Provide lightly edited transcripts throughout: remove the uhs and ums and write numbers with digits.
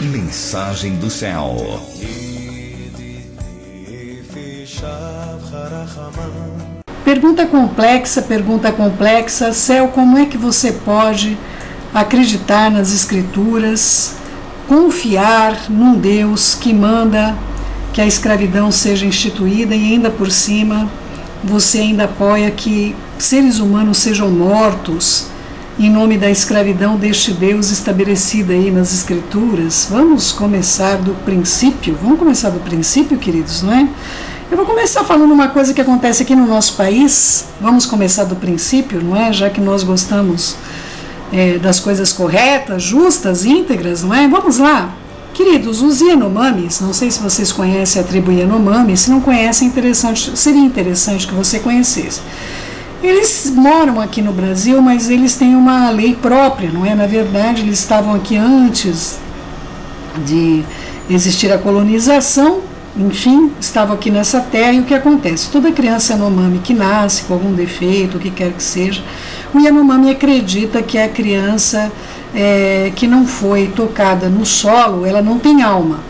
Mensagem do Céu. Pergunta complexa. Céu, como é que você pode acreditar nas Escrituras, confiar num Deus que manda que a escravidão seja instituída e ainda por cima você ainda apoia que seres humanos sejam mortos em nome da escravidão deste Deus estabelecido aí nas Escrituras? Vamos começar do princípio, queridos, não é? Eu vou começar falando uma coisa que acontece aqui no nosso país. Vamos começar do princípio, não é? Já que nós gostamos das coisas corretas, justas, íntegras, não é? Vamos lá. Queridos, os Yanomamis, não sei se vocês conhecem a tribo Yanomami, se não conhecem, seria interessante que você conhecesse. Eles moram aqui no Brasil, mas eles têm uma lei própria, não é? Na verdade, eles estavam aqui antes de existir a colonização, enfim, estavam aqui nessa terra. E o que acontece? Toda criança Yanomami que nasce com algum defeito, o que quer que seja, o Yanomami acredita que a criança que não foi tocada no solo, ela não tem alma.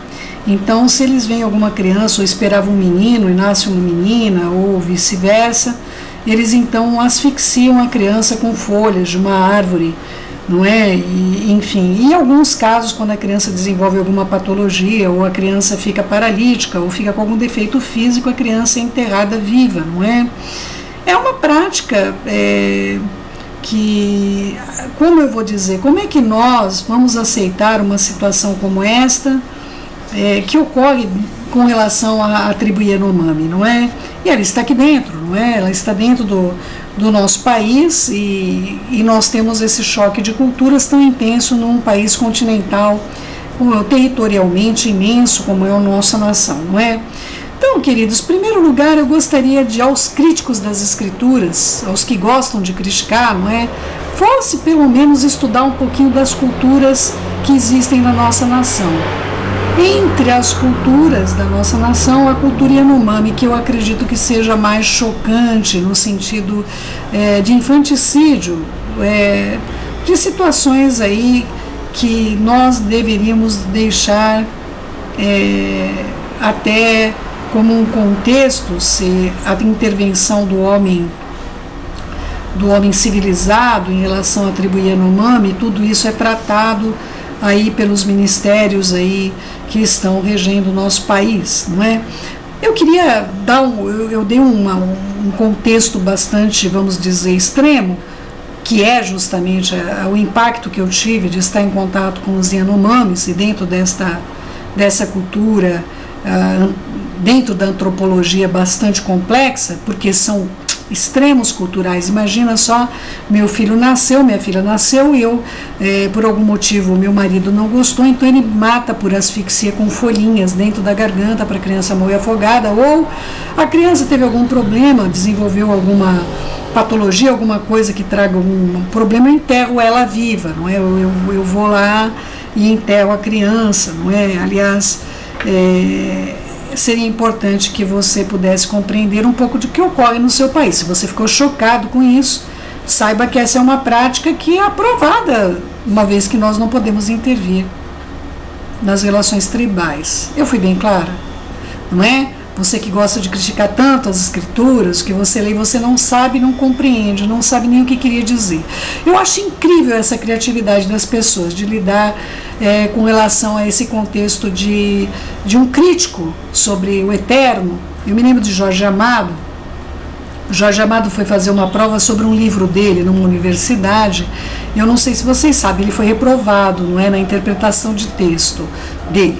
Então, se eles veem alguma criança ou esperavam um menino e nasce uma menina, ou vice-versa, eles então asfixiam a criança com folhas de uma árvore, não é? E, enfim, em alguns casos, quando a criança desenvolve alguma patologia, ou a criança fica paralítica, ou fica com algum defeito físico, a criança é enterrada viva, não é? É uma prática que, como eu vou dizer, como é que nós vamos aceitar uma situação como esta, que ocorre com relação à tribo Yanomami, não é? E ela está aqui dentro, não é? Ela está dentro do nosso país e nós temos esse choque de culturas tão intenso num país continental, territorialmente imenso como é a nossa nação, não é? Então, queridos, em primeiro lugar, eu gostaria aos críticos das Escrituras, aos que gostam de criticar, não é? Fosse pelo menos estudar um pouquinho das culturas que existem na nossa nação. Entre as culturas da nossa nação, a cultura Yanomami, que eu acredito que seja mais chocante no sentido de infanticídio, de situações aí que nós deveríamos deixar até como um contexto, se a intervenção do homem civilizado em relação à tribo Yanomami, tudo isso é tratado aí pelos ministérios aí que estão regendo o nosso país, não é? Eu queria eu dei um contexto bastante, vamos dizer, extremo, que é justamente o impacto que eu tive de estar em contato com os Yanomamis e dentro dessa cultura, dentro da antropologia bastante complexa, porque são extremos culturais. Imagina só, meu filho nasceu, minha filha nasceu e eu, por algum motivo, meu marido não gostou, então ele mata por asfixia com folhinhas dentro da garganta para a criança morrer afogada, ou a criança teve algum problema, desenvolveu alguma patologia, alguma coisa que traga algum problema, eu enterro ela viva, não é? Eu vou lá e enterro a criança, não é? Aliás, seria importante que você pudesse compreender um pouco do que ocorre no seu país. Se você ficou chocado com isso, saiba que essa é uma prática que é aprovada, uma vez que nós não podemos intervir nas relações tribais. Eu fui bem clara, não é? Você que gosta de criticar tanto as Escrituras, que você lê e você não sabe, não compreende, não sabe nem o que queria dizer. Eu acho incrível essa criatividade das pessoas de lidar com relação a esse contexto de um crítico sobre o eterno. Eu me lembro de Jorge Amado. Jorge Amado foi fazer uma prova sobre um livro dele numa universidade. Eu não sei se vocês sabem, ele foi reprovado, não é, na interpretação de texto dele.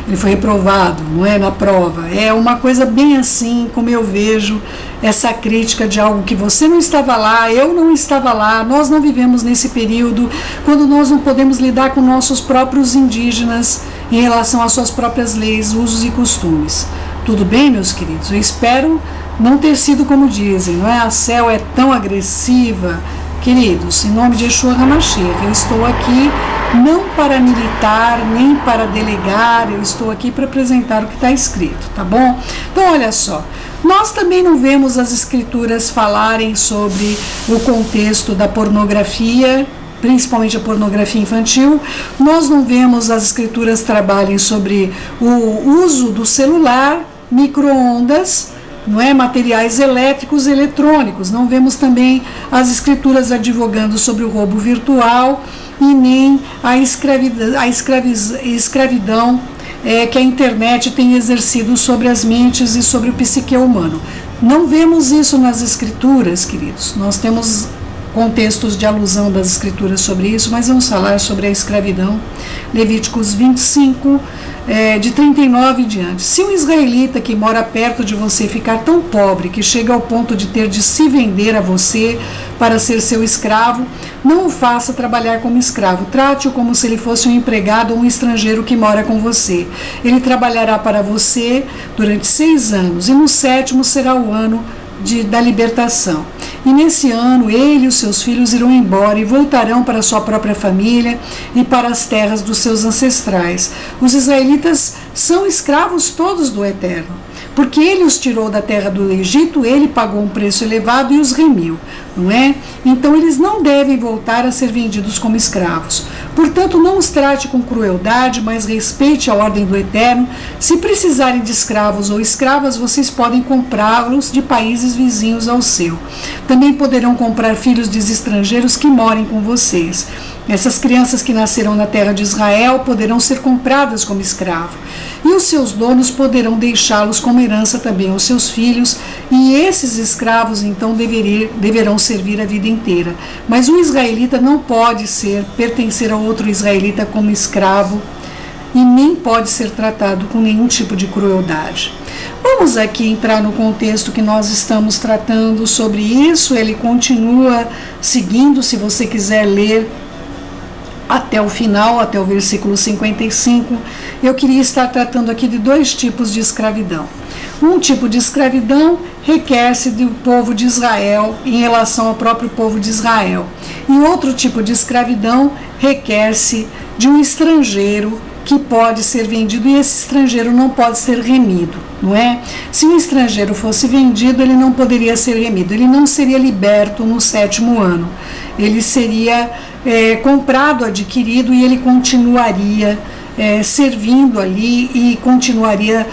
Ele foi reprovado, não é, na prova. É uma coisa bem assim, como eu vejo essa crítica de algo que você não estava lá, eu não estava lá, nós não vivemos nesse período, quando nós não podemos lidar com nossos próprios indígenas em relação às suas próprias leis, usos e costumes. Tudo bem, meus queridos? Eu espero não ter sido como dizem, não é? A Céu é tão agressiva. Queridos, em nome de Yeshua HaMashiach, eu estou aqui não para militar, nem para delegar, eu estou aqui para apresentar o que está escrito, tá bom? Então, olha só, nós também não vemos as Escrituras falarem sobre o contexto da pornografia principalmente a pornografia infantil. Nós não vemos as escrituras trabalhem sobre o uso do celular, micro-ondas, não é, materiais elétricos e eletrônicos. Não vemos também as escrituras advogando sobre o roubo virtual e nem a escravidão que a internet tem exercido sobre as mentes e sobre o psique humano. Não vemos isso nas escrituras, queridos. Nós temos contextos de alusão das escrituras sobre isso, mas vamos falar sobre a escravidão. Levíticos 25, de 39 em diante. Se um israelita que mora perto de você ficar tão pobre que chega ao ponto de ter de se vender a você para ser seu escravo, não o faça trabalhar como escravo. Trate-o como se ele fosse um empregado ou um estrangeiro que mora com você. Ele trabalhará para você durante 6 anos, e no 7º será o ano da libertação. E nesse ano ele e os seus filhos irão embora e voltarão para sua própria família e para as terras dos seus ancestrais. Os israelitas são escravos todos do Eterno, porque ele os tirou da terra do Egito, ele pagou um preço elevado e os remiu, não é? Então eles não devem voltar a ser vendidos como escravos. Portanto, não os trate com crueldade, mas respeite a ordem do Eterno. Se precisarem de escravos ou escravas, vocês podem comprá-los de países vizinhos ao seu. Também poderão comprar filhos de estrangeiros que morem com vocês. Essas crianças que nascerão na terra de Israel poderão ser compradas como escravo, e os seus donos poderão deixá-los como herança também aos seus filhos, e esses escravos então deverão servir a vida inteira. Mas um israelita não pode pertencer a outro israelita como escravo, e nem pode ser tratado com nenhum tipo de crueldade. Vamos aqui entrar no contexto que nós estamos tratando sobre isso. Ele continua seguindo, se você quiser ler até o final, até o versículo 55, eu queria estar tratando aqui de 2 tipos de escravidão. Um tipo de escravidão requer-se do povo de Israel em relação ao próprio povo de Israel. E outro tipo de escravidão requer-se de um estrangeiro que pode ser vendido, e esse estrangeiro não pode ser remido, não é? Se um estrangeiro fosse vendido, ele não poderia ser remido, ele não seria liberto no 7º ano. Ele seria comprado, adquirido, e ele continuaria servindo ali e continuaria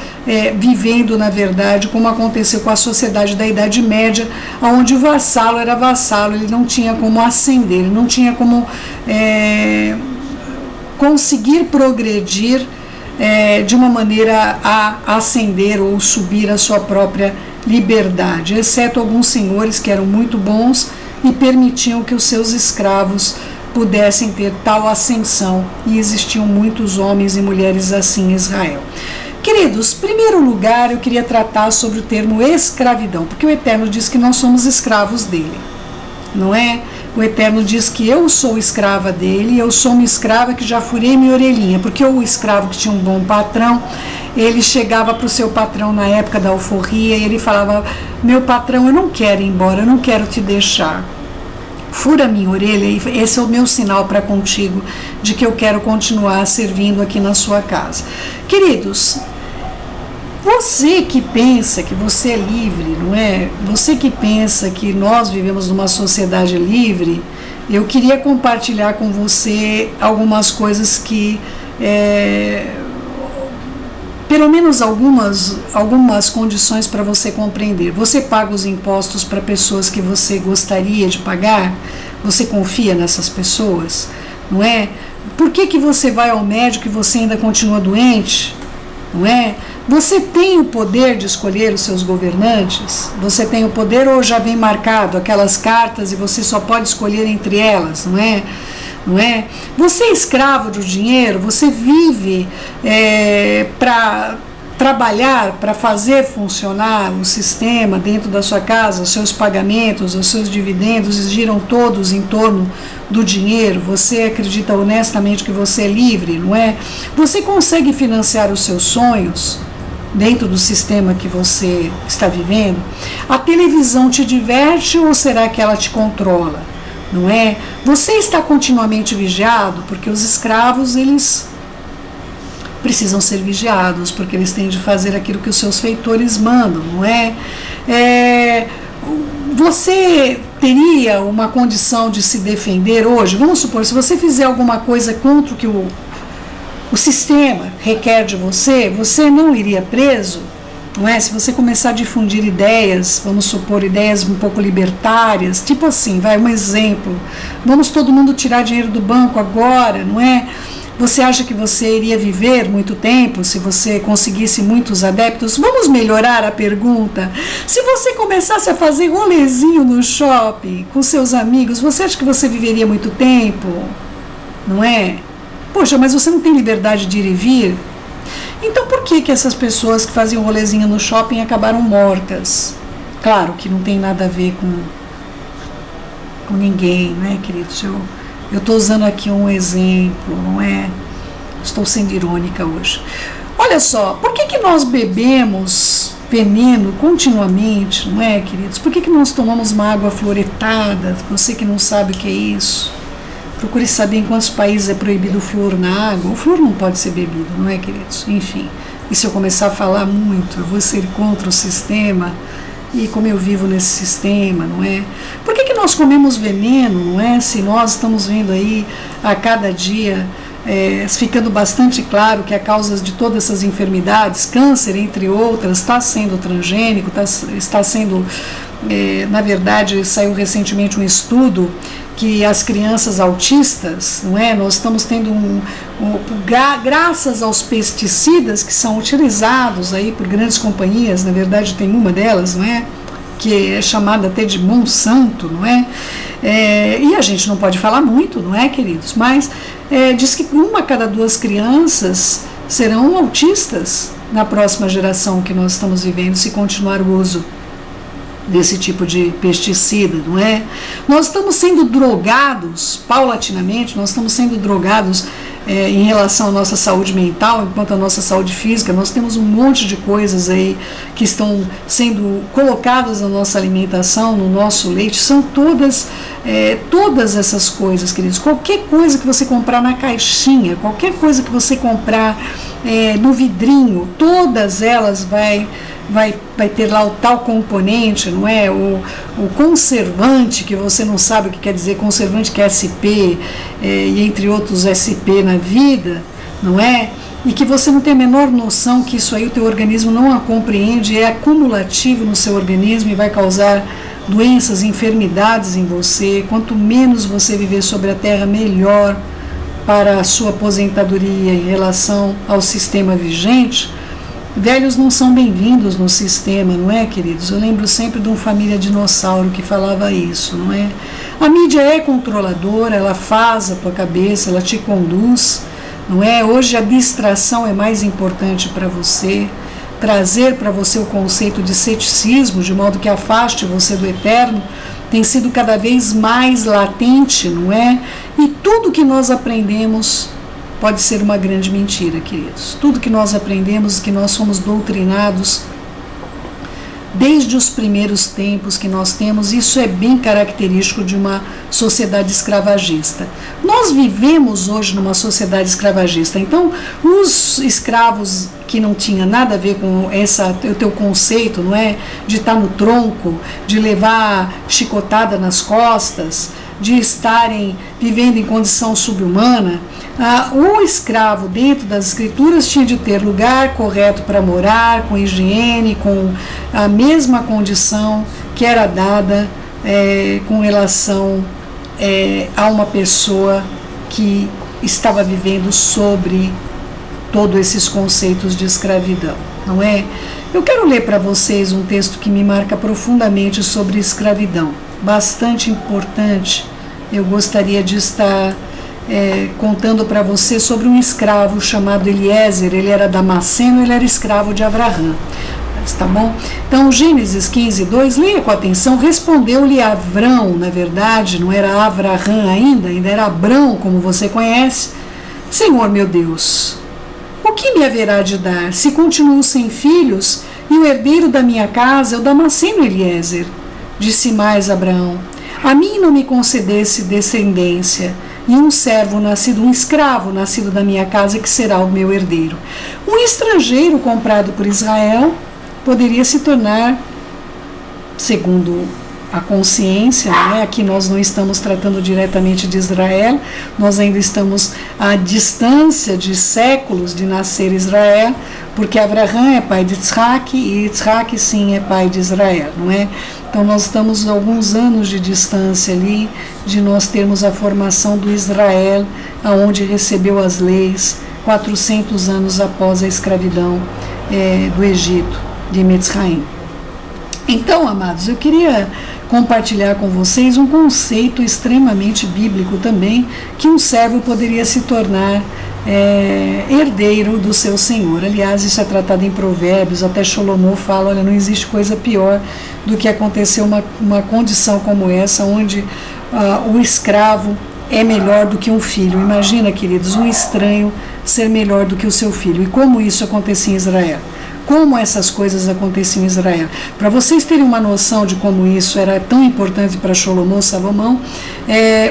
vivendo, na verdade, como aconteceu com a sociedade da Idade Média, onde o vassalo era vassalo, ele não tinha como ascender, ele não tinha como conseguir progredir de uma maneira a ascender ou subir a sua própria liberdade, exceto alguns senhores que eram muito bons e permitiam que os seus escravos pudessem ter tal ascensão, e existiam muitos homens e mulheres assim em Israel. Queridos, em primeiro lugar eu queria tratar sobre o termo escravidão, porque o Eterno diz que nós somos escravos dele, não é? O Eterno diz que eu sou escrava dele, eu sou uma escrava que já furei minha orelhinha, porque o escravo que tinha um bom patrão, ele chegava para o seu patrão na época da alforria e ele falava: meu patrão, eu não quero ir embora, eu não quero te deixar. Fura minha orelha, e esse é o meu sinal para contigo de que eu quero continuar servindo aqui na sua casa. Queridos, você que pensa que você é livre, não é? Você que pensa que nós vivemos numa sociedade livre, eu queria compartilhar com você algumas coisas que, pelo menos algumas condições para você compreender. Você paga os impostos para pessoas que você gostaria de pagar? Você confia nessas pessoas? Não é? Por que você vai ao médico e você ainda continua doente? Não é? Você tem o poder de escolher os seus governantes? Você tem o poder, ou já vem marcado aquelas cartas e você só pode escolher entre elas, não é? Não é? Você é escravo do dinheiro, você vive para trabalhar, para fazer funcionar o sistema dentro da sua casa, os seus pagamentos, os seus dividendos giram todos em torno do dinheiro. Você acredita honestamente que você é livre, não é? Você consegue financiar os seus sonhos dentro do sistema que você está vivendo? A televisão te diverte ou será que ela te controla? Não é? Você está continuamente vigiado, porque os escravos, eles precisam ser vigiados, porque eles têm de fazer aquilo que os seus feitores mandam, não é? Você teria uma condição de se defender hoje? Vamos supor, se você fizer alguma coisa contra o que o sistema requer de você, você não iria preso, não é? Se você começar a difundir ideias, vamos supor, ideias um pouco libertárias, tipo assim, um exemplo, vamos todo mundo tirar dinheiro do banco agora, não é? Você acha que você iria viver muito tempo se você conseguisse muitos adeptos? Vamos melhorar a pergunta. Se você começasse a fazer rolezinho no shopping com seus amigos, você acha que você viveria muito tempo? Não é? Poxa, mas você não tem liberdade de ir e vir? Então por que essas pessoas que faziam rolezinho no shopping acabaram mortas? Claro que não tem nada a ver com ninguém, né, queridos? Eu estou usando aqui um exemplo, não é? Estou sendo irônica hoje. Olha só, por que nós bebemos veneno continuamente, não é, queridos? Por que nós tomamos uma água fluoretada? Você que não sabe o que é isso, procure saber em quantos países é proibido o flúor na água. O flúor não pode ser bebido, não é, queridos? Enfim, e se eu começar a falar muito, eu vou ser contra o sistema. E como eu vivo nesse sistema, não é? Por que nós comemos veneno, não é? Se nós estamos vendo aí a cada dia, ficando bastante claro que a causa de todas essas enfermidades, câncer entre outras, está sendo transgênico, está sendo, na verdade, saiu recentemente um estudo que as crianças autistas, não é? Nós estamos tendo graças aos pesticidas que são utilizados aí por grandes companhias, na verdade tem uma delas, não é? Que é chamada até de Monsanto, não é? E a gente não pode falar muito, não é, queridos? Mas diz que 1 a cada 2 crianças serão autistas na próxima geração que nós estamos vivendo, se continuar o uso desse tipo de pesticida, não é? Nós estamos sendo drogados paulatinamente, nós estamos sendo drogados em relação à nossa saúde mental, enquanto a nossa saúde física. Nós temos um monte de coisas aí que estão sendo colocadas na nossa alimentação, no nosso leite, são todas essas coisas, queridos. Qualquer coisa que você comprar na caixinha, qualquer coisa que você comprar no vidrinho, todas elas vai ter lá o tal componente, não é? O conservante, que você não sabe o que quer dizer, conservante que é SP, e entre outros SP na vida, não é? E que você não tem a menor noção que isso aí o teu organismo não a compreende, é acumulativo no seu organismo e vai causar doenças, enfermidades em você. Quanto menos você viver sobre a terra, melhor para a sua aposentadoria em relação ao sistema vigente. Velhos não são bem-vindos no sistema, não é, queridos? Eu lembro sempre de uma família dinossauro que falava isso, não é? A mídia é controladora, ela faz a tua cabeça, ela te conduz, não é? Hoje a distração é mais importante para você, trazer para você o conceito de ceticismo, de modo que afaste você do eterno, tem sido cada vez mais latente, não é? E tudo que nós aprendemos pode ser uma grande mentira, queridos. Tudo que nós aprendemos, que nós somos doutrinados desde os primeiros tempos que nós temos, isso é bem característico de uma sociedade escravagista. Nós vivemos hoje numa sociedade escravagista, então os escravos que não tinha nada a ver com o teu conceito, não é? De estar no tronco, de levar chicotada nas costas, de estarem vivendo em condição subhumana, o escravo dentro das escrituras tinha de ter lugar correto para morar, com higiene, com a mesma condição que era dada com relação a uma pessoa que estava vivendo sobre todos esses conceitos de escravidão, não é? Eu quero ler para vocês um texto que me marca profundamente sobre escravidão, bastante importante. Eu gostaria de estar contando para você sobre um escravo chamado Eliezer. Ele era damasceno, ele era escravo de Abraão. Tá bom? Então, Gênesis 15:2, leia com atenção. Respondeu-lhe Avrão, na verdade, não era Avraham ainda era Abrão, como você conhece. Senhor meu Deus, o que me haverá de dar, se continuo sem filhos, e o herdeiro da minha casa é o damasceno Eliezer? Disse mais Abraão: a mim não me concedesse descendência, e um servo nascido, um escravo nascido da minha casa, que será o meu herdeiro. Um estrangeiro comprado por Israel poderia se tornar, segundo a consciência, né? Aqui nós não estamos tratando diretamente de Israel, nós ainda estamos à distância de séculos de nascer Israel, porque Abraão é pai de Yitzhak e Yitzhak sim é pai de Israel, não é? Então nós estamos a alguns anos de distância ali de nós termos a formação do Israel, aonde recebeu as leis 400 anos após a escravidão do Egito, de Mitzraim. Então, amados, eu queria compartilhar com vocês um conceito extremamente bíblico também, que um servo poderia se tornar herdeiro do seu senhor. Aliás, isso é tratado em Provérbios, até Salomão fala, olha, não existe coisa pior do que acontecer uma condição como essa, onde o escravo é melhor do que um filho. Imagina, queridos, um estranho ser melhor do que o seu filho. E como isso acontecia em Israel? Como essas coisas aconteciam em Israel? Para vocês terem uma noção de como isso era tão importante para Salomão,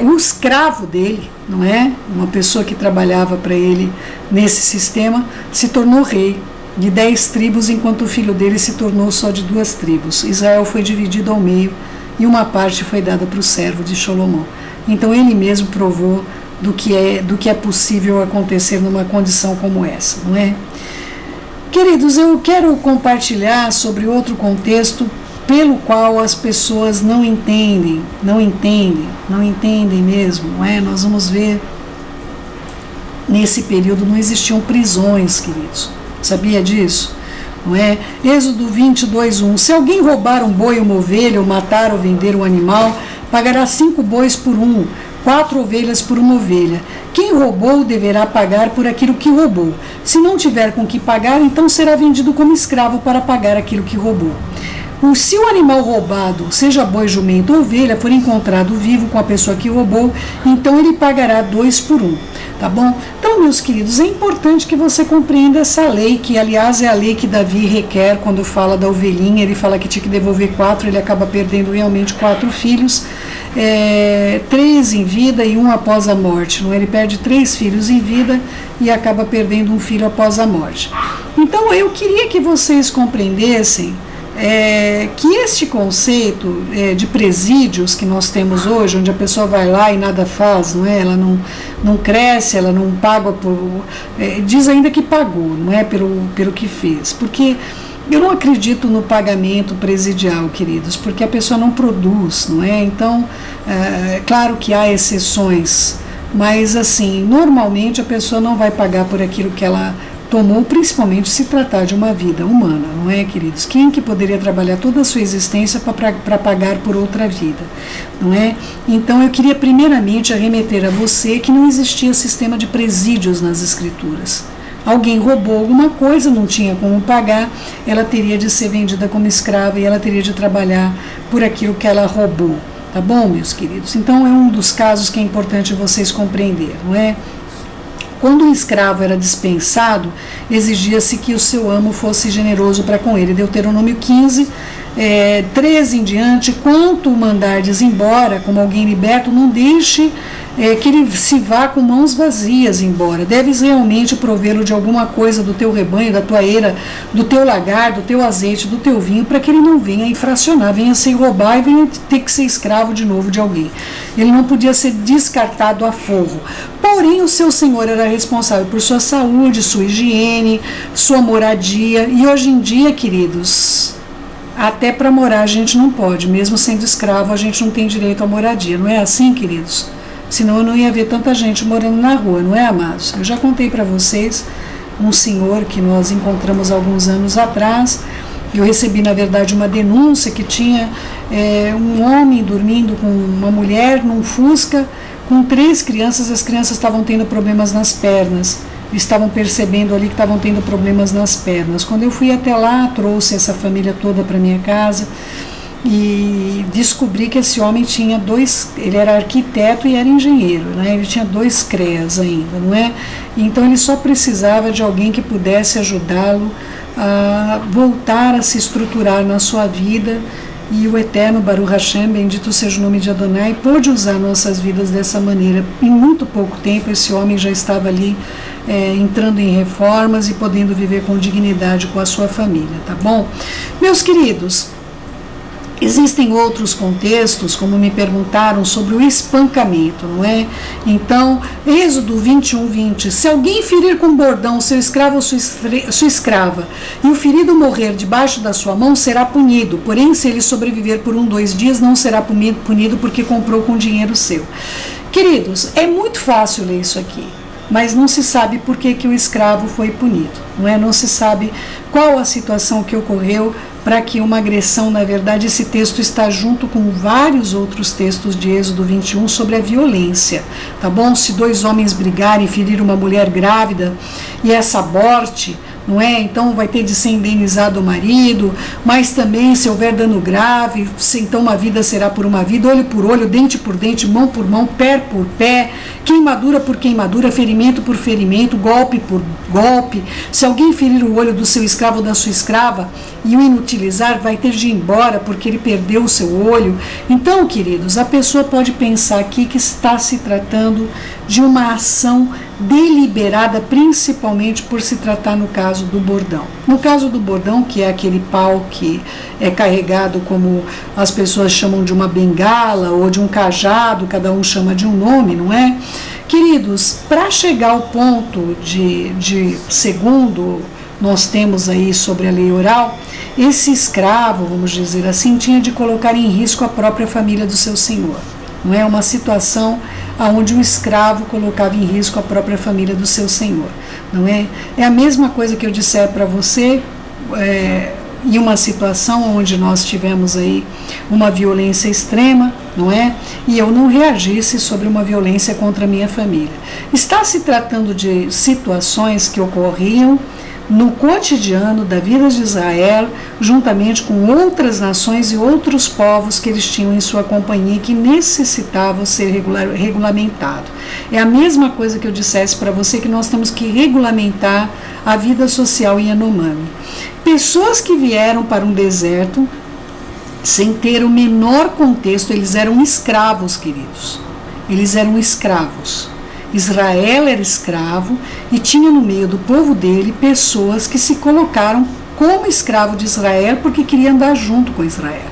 o escravo dele, não é? Uma pessoa que trabalhava para ele nesse sistema, se tornou rei de 10 tribos, enquanto o filho dele se tornou só de 2 tribos. Israel foi dividido ao meio e uma parte foi dada para o servo de Salomão. Então ele mesmo provou do que é possível acontecer numa condição como essa, não é? Queridos, eu quero compartilhar sobre outro contexto pelo qual as pessoas não entendem mesmo, não é? Nós vamos ver, nesse período não existiam prisões, queridos, sabia disso? Não é? Êxodo 22:1, se alguém roubar um boi ou uma ovelha, ou matar ou vender um animal, pagará 5 bois por um, 4 ovelhas por uma ovelha. Quem roubou deverá pagar por aquilo que roubou. Se não tiver com que pagar, então será vendido como escravo para pagar aquilo que roubou. Se o animal roubado, seja boi, jumento ou ovelha, for encontrado vivo com a pessoa que roubou, então ele pagará 2 por 1. Tá bom? Então, meus queridos, é importante que você compreenda essa lei, que aliás é a lei que Davi requer quando fala da ovelhinha. Ele fala que tinha que devolver 4, ele acaba perdendo realmente 4 filhos, 3 em vida e 1 após a morte. Não? Ele perde 3 filhos em vida e acaba perdendo 1 filho após a morte. Então, eu queria que vocês compreendessem que este conceito de presídios que nós temos hoje, onde a pessoa vai lá e nada faz, não é? Ela não cresce, ela não paga diz ainda que pagou, não é? Pelo que fez, porque eu não acredito no pagamento presidial, queridos, porque a pessoa não produz, não é? Então, claro que há exceções, mas assim, normalmente a pessoa não vai pagar por aquilo que ela tomou, principalmente se tratar de uma vida humana, não é, queridos? Quem que poderia trabalhar toda a sua existência para pagar por outra vida, não é? Então eu queria primeiramente arremeter a você que não existia sistema de presídios nas escrituras. Alguém roubou alguma coisa, não tinha como pagar, ela teria de ser vendida como escrava e ela teria de trabalhar por aquilo que ela roubou, tá bom, meus queridos? Então é um dos casos que é importante vocês compreenderem, não é? Quando um escravo era dispensado, exigia-se que o seu amo fosse generoso para com ele. Deuteronômio 15, 13 em diante, quanto o mandardes embora, como alguém liberto, não deixe que ele se vá com mãos vazias embora. Deves realmente provê-lo de alguma coisa do teu rebanho, da tua eira, do teu lagar, do teu azeite, do teu vinho, para que ele não venha infracionar, venha se roubar e venha ter que ser escravo de novo de alguém. Ele não podia ser descartado a forro. Porém, o seu senhor era responsável por sua saúde, sua higiene, sua moradia. E hoje em dia, queridos, até para morar a gente não pode. Mesmo sendo escravo, a gente não tem direito à moradia. Não é assim, queridos? Senão eu não ia ver tanta gente morando na rua, não é, amados? Eu já contei para vocês um senhor que nós encontramos alguns anos atrás. Eu recebi, na verdade, uma denúncia que tinha um homem dormindo com uma mulher num Fusca com 3 crianças. As crianças estavam tendo problemas nas pernas, estavam percebendo ali que estavam tendo problemas nas pernas. Quando eu fui até lá, trouxe essa família toda para minha casa e descobri que esse homem tinha 2, ele era arquiteto e era engenheiro, né? Ele tinha 2 CREAs ainda, não é? Então ele só precisava de alguém que pudesse ajudá-lo a voltar a se estruturar na sua vida. E o eterno Baruch Hashem, bendito seja o nome de Adonai, pôde usar nossas vidas dessa maneira. Em muito pouco tempo esse homem já estava ali entrando em reformas e podendo viver com dignidade com a sua família, tá bom? Meus queridos, Existem outros contextos, como me perguntaram, sobre o espancamento, não é? Então, Êxodo 21:20, se alguém ferir com bordão seu escravo ou sua escrava, e o ferido morrer debaixo da sua mão, será punido, porém, se ele sobreviver por 2 dias, não será punido porque comprou com dinheiro seu. Queridos, é muito fácil ler isso aqui, mas não se sabe por que o escravo foi punido, não é? Não se sabe qual a situação que ocorreu para que uma agressão, na verdade, esse texto está junto com vários outros textos de Êxodo 21 sobre a violência, tá bom? Se 2 homens brigarem e ferir uma mulher grávida e essa aborte, não é? Então vai ter de ser indenizado o marido, mas também se houver dano grave, então uma vida será por uma vida, olho por olho, dente por dente, mão por mão, pé por pé, queimadura por queimadura, ferimento por ferimento, golpe por golpe. Se alguém ferir o olho do seu escravo ou da sua escrava e o inutilizar, vai ter de ir embora porque ele perdeu o seu olho. Então, queridos, a pessoa pode pensar aqui que está se tratando de uma ação deliberada, principalmente por se tratar no caso do bordão. No caso do bordão, que é aquele pau que é carregado como as pessoas chamam de uma bengala ou de um cajado, cada um chama de um nome, não é? Queridos, para chegar ao ponto de segundo nós temos aí sobre a lei oral, esse escravo, vamos dizer assim, tinha de colocar em risco a própria família do seu senhor. Não é uma situação onde o escravo colocava em risco a própria família do seu senhor, não é? É a mesma coisa que eu disser para você, em uma situação onde nós tivemos aí uma violência extrema, não é? E eu não reagisse sobre uma violência contra a minha família. Está se tratando de situações que ocorriam no cotidiano da vida de Israel, juntamente com outras nações e outros povos que eles tinham em sua companhia, que necessitavam ser regulamentado. É a mesma coisa que eu dissesse para você, que nós temos que regulamentar a vida social em Yanomami. Pessoas que vieram para um deserto sem ter o menor contexto, eles eram escravos, queridos. Eles eram escravos. Israel era escravo e tinha no meio do povo dele pessoas que se colocaram como escravo de Israel porque queriam andar junto com Israel.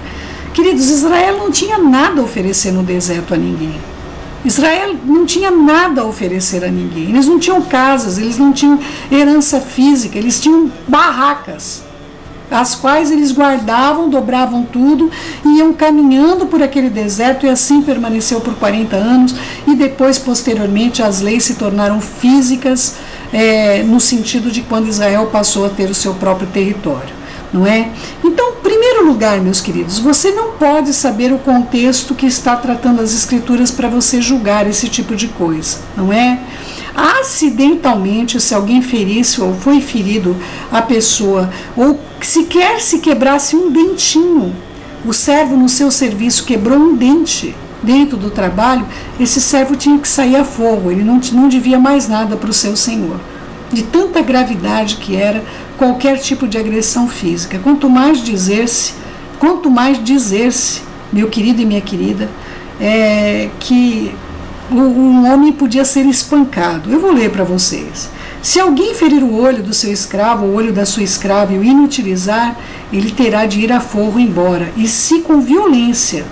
Queridos, Israel não tinha nada a oferecer no deserto a ninguém. Israel não tinha nada a oferecer a ninguém. Eles não tinham casas, eles não tinham herança física, eles tinham barracas, as quais eles guardavam, dobravam tudo, iam caminhando por aquele deserto, e assim permaneceu por 40 anos, e depois, posteriormente, as leis se tornaram físicas, no sentido de quando Israel passou a ter o seu próprio território, não é? Então, em primeiro lugar, meus queridos, você não pode saber o contexto que está tratando as escrituras para você julgar esse tipo de coisa, não é? Acidentalmente, se alguém ferisse ou foi ferido a pessoa, ou sequer se quebrasse um dentinho, o servo no seu serviço quebrou um dente dentro do trabalho, esse servo tinha que sair a fogo, ele não devia mais nada para o seu senhor, de tanta gravidade que era qualquer tipo de agressão física. Quanto mais dizer-se, meu querido e minha querida, que um homem podia ser espancado. Eu vou ler para vocês. Se alguém ferir o olho do seu escravo, o olho da sua escrava, e o inutilizar, ele terá de ir a fogo embora. E se com violência,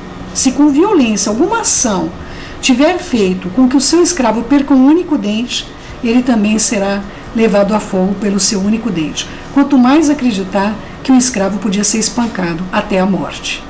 alguma ação tiver feito com que o seu escravo perca um único dente, ele também será levado a fogo pelo seu único dente. Quanto mais acreditar que o escravo podia ser espancado até a morte.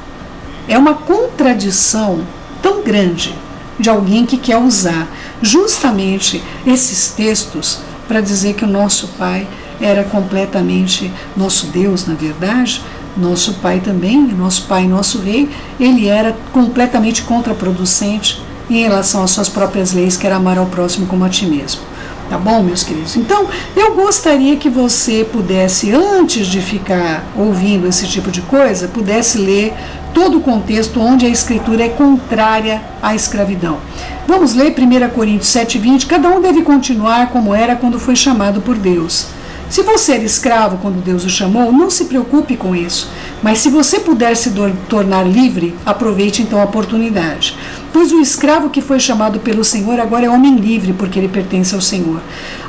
É uma contradição tão grande de alguém que quer usar justamente esses textos para dizer que o nosso Pai era completamente nosso Deus, na verdade, nosso Pai também, nosso Pai e nosso Rei, ele era completamente contraproducente em relação às suas próprias leis, que era amar ao próximo como a ti mesmo. Tá bom, meus queridos? Então, eu gostaria que você pudesse, antes de ficar ouvindo esse tipo de coisa, pudesse ler todo o contexto onde a escritura é contrária à escravidão. Vamos ler 1 Coríntios 7:20. Cada um deve continuar como era quando foi chamado por Deus. Se você era escravo quando Deus o chamou, não se preocupe com isso. Mas se você puder se tornar livre, aproveite então a oportunidade. Pois o escravo que foi chamado pelo Senhor agora é homem livre, porque ele pertence ao Senhor.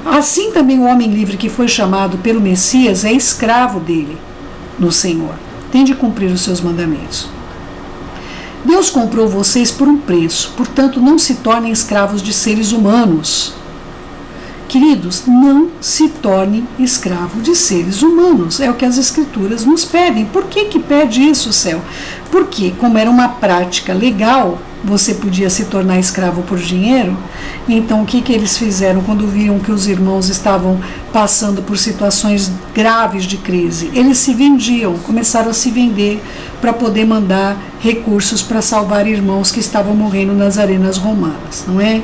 Assim também o homem livre que foi chamado pelo Messias é escravo dele, no Senhor. Tem de cumprir os seus mandamentos. Deus comprou vocês por um preço, portanto não se tornem escravos de seres humanos. Queridos, não se torne escravo de seres humanos. É o que as Escrituras nos pedem. Por que que pede isso, céu? Porque, como era uma prática legal, você podia se tornar escravo por dinheiro. Então, o que que eles fizeram quando viram que os irmãos estavam passando por situações graves de crise? Eles se vendiam, começaram a se vender para poder mandar recursos para salvar irmãos que estavam morrendo nas arenas romanas, não é?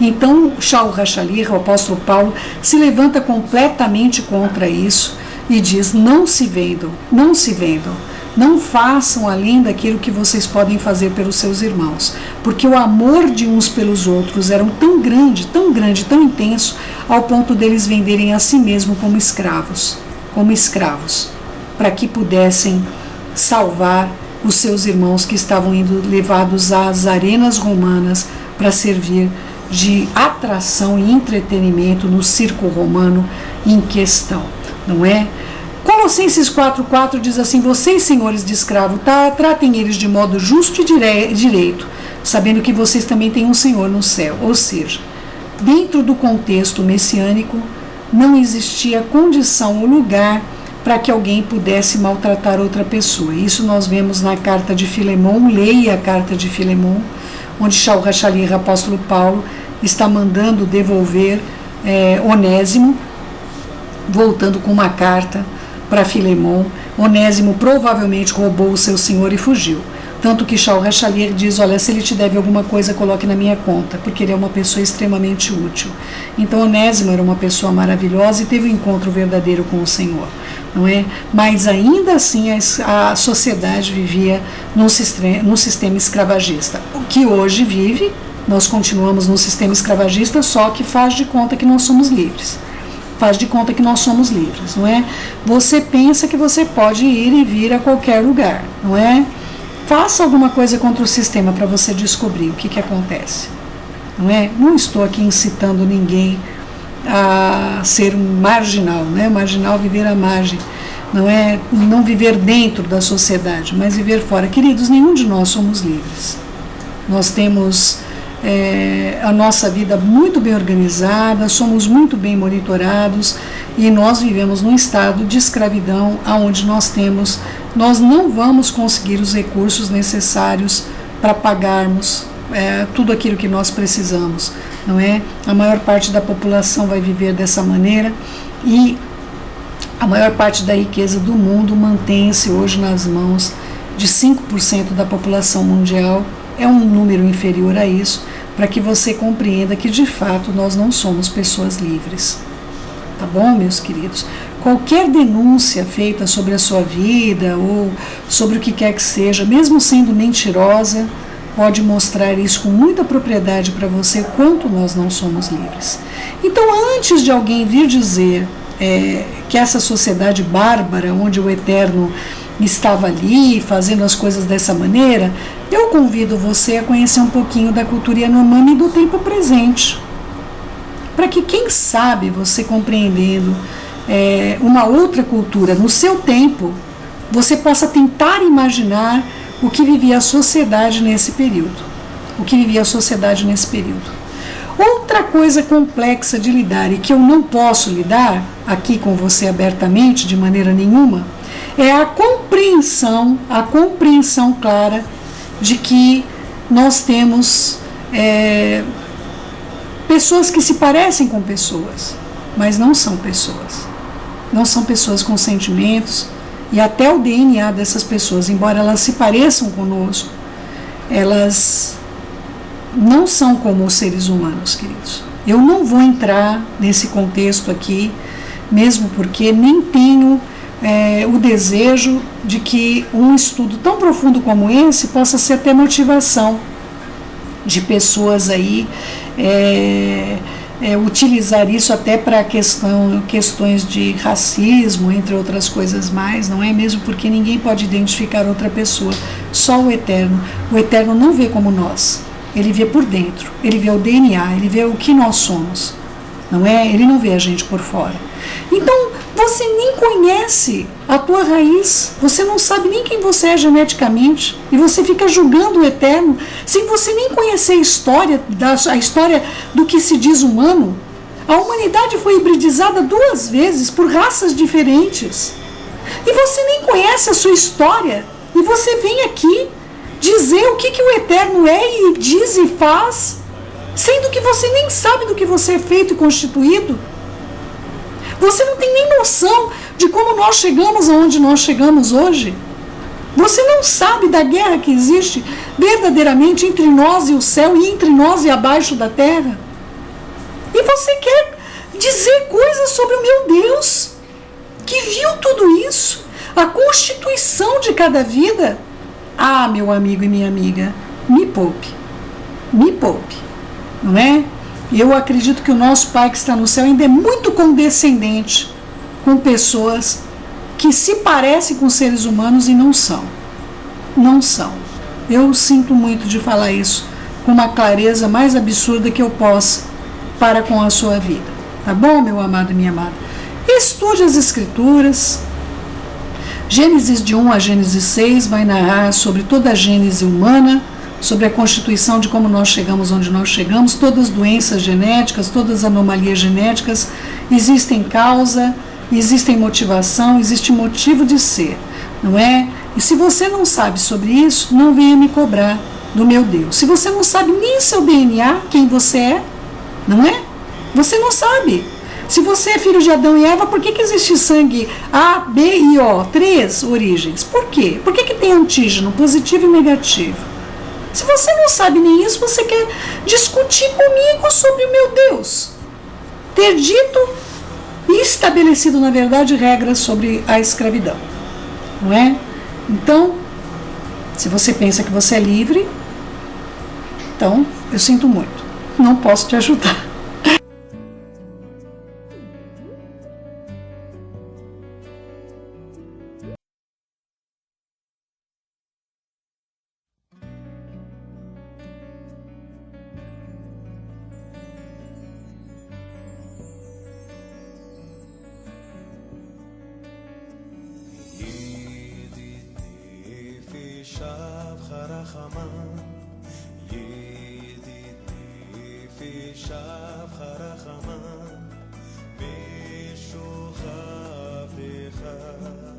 Então, Shaul HaShaliach, o apóstolo Paulo, se levanta completamente contra isso e diz: não se vendam, não se vendam, não façam além daquilo que vocês podem fazer pelos seus irmãos, porque o amor de uns pelos outros era tão grande, tão intenso, ao ponto deles venderem a si mesmos como escravos, para que pudessem salvar os seus irmãos que estavam indo levados às arenas romanas para servir de atração e entretenimento no circo romano em questão, não é? Colossenses 4,4 diz assim: vocês, senhores de escravo, tratem eles de modo justo e direito, sabendo que vocês também têm um Senhor no céu. Ou seja, dentro do contexto messiânico, não existia condição ou lugar para que alguém pudesse maltratar outra pessoa. Isso nós vemos na carta de Filemon. Leia a carta de Filemon, onde Shaul HaShaliach, apóstolo Paulo, está mandando devolver Onésimo, voltando com uma carta para Filemon. Onésimo provavelmente roubou o seu senhor e fugiu. Tanto que Shaul HaShaliach diz: olha, se ele te deve alguma coisa, coloque na minha conta, porque ele é uma pessoa extremamente útil. Então Onésimo era uma pessoa maravilhosa e teve um encontro verdadeiro com o Senhor, não é? Mas ainda assim a sociedade vivia num sistema escravagista. O que hoje vive, nós continuamos num sistema escravagista, só que faz de conta que nós somos livres. Faz de conta que nós somos livres, não é? Você pensa que você pode ir e vir a qualquer lugar, não é? Faça alguma coisa contra o sistema para você descobrir o que acontece, não é? Não estou aqui incitando ninguém a ser um marginal, né? Marginal, viver à margem, não é? Não viver dentro da sociedade, mas viver fora. Queridos, nenhum de nós somos livres. Nós temos a nossa vida muito bem organizada, somos muito bem monitorados e nós vivemos num estado de escravidão onde nós não vamos conseguir os recursos necessários para pagarmos tudo aquilo que nós precisamos, não é? A maior parte da população vai viver dessa maneira e a maior parte da riqueza do mundo mantém-se hoje nas mãos de 5% da população mundial. É um número inferior a isso, para que você compreenda que de fato nós não somos pessoas livres. Tá bom, meus queridos? Qualquer denúncia feita sobre a sua vida ou sobre o que quer que seja, mesmo sendo mentirosa, pode mostrar isso com muita propriedade para você, quanto nós não somos livres. Então, antes de alguém vir dizer que essa sociedade bárbara, onde o Eterno estava ali fazendo as coisas dessa maneira, eu convido você a conhecer um pouquinho da cultura Yanomami e do tempo presente, para que, quem sabe, você compreendendo uma outra cultura no seu tempo, você possa tentar imaginar o que vivia a sociedade nesse período. Outra coisa complexa de lidar e que eu não posso lidar aqui com você abertamente de maneira nenhuma, é a compreensão clara de que nós temos pessoas que se parecem com pessoas, mas não são pessoas. Não são pessoas com sentimentos, e até o DNA dessas pessoas, embora elas se pareçam conosco, elas não são como os seres humanos, queridos. Eu não vou entrar nesse contexto aqui, mesmo porque nem tenho o desejo de que um estudo tão profundo como esse possa ser até motivação de pessoas aí utilizar isso até para questões de racismo, entre outras coisas mais, não é mesmo? Porque ninguém pode identificar outra pessoa, só o Eterno. O Eterno não vê como nós, ele vê por dentro, ele vê o DNA, ele vê o que nós somos, não é? Ele não vê a gente por fora. Então, você nem conhece a tua raiz, você não sabe nem quem você é geneticamente, e você fica julgando o eterno, sem você nem conhecer a história do que se diz humano. A humanidade foi hibridizada 2 vezes por raças diferentes. E você nem conhece a sua história. E você vem aqui dizer o que o eterno é e diz e faz, sendo que você nem sabe do que você é feito e constituído. Você não tem nem noção de como nós chegamos aonde nós chegamos hoje. Você não sabe da guerra que existe verdadeiramente entre nós e o céu e entre nós e abaixo da terra. E você quer dizer coisas sobre o meu Deus, que viu tudo isso, a constituição de cada vida. Ah, meu amigo e minha amiga, me poupe, não é? Eu acredito que o nosso Pai que está no céu ainda é muito condescendente com pessoas que se parecem com seres humanos e não são. Não são. Eu sinto muito de falar isso com uma clareza mais absurda que eu possa para com a sua vida. Tá bom, meu amado e minha amada? Estude as Escrituras. Gênesis de 1 a Gênesis 6 vai narrar sobre toda a gênese humana, sobre a constituição de como nós chegamos onde nós chegamos, todas as doenças genéticas, todas as anomalias genéticas, existem causa, existem motivação, existe motivo de ser, não é? E se você não sabe sobre isso, não venha me cobrar do meu Deus. Se você não sabe nem seu DNA, quem você é, não é? Você não sabe. Se você é filho de Adão e Eva, por que existe sangue A, B e O? 3 origens. Por quê? Por que tem antígeno positivo e negativo? Se você não sabe nem isso, você quer discutir comigo sobre o meu Deus. Ter dito e estabelecido, na verdade, regras sobre a escravidão. Não é? Então, se você pensa que você é livre, então, eu sinto muito. Não posso te ajudar. Shav Harachama, Meshocha Vecha.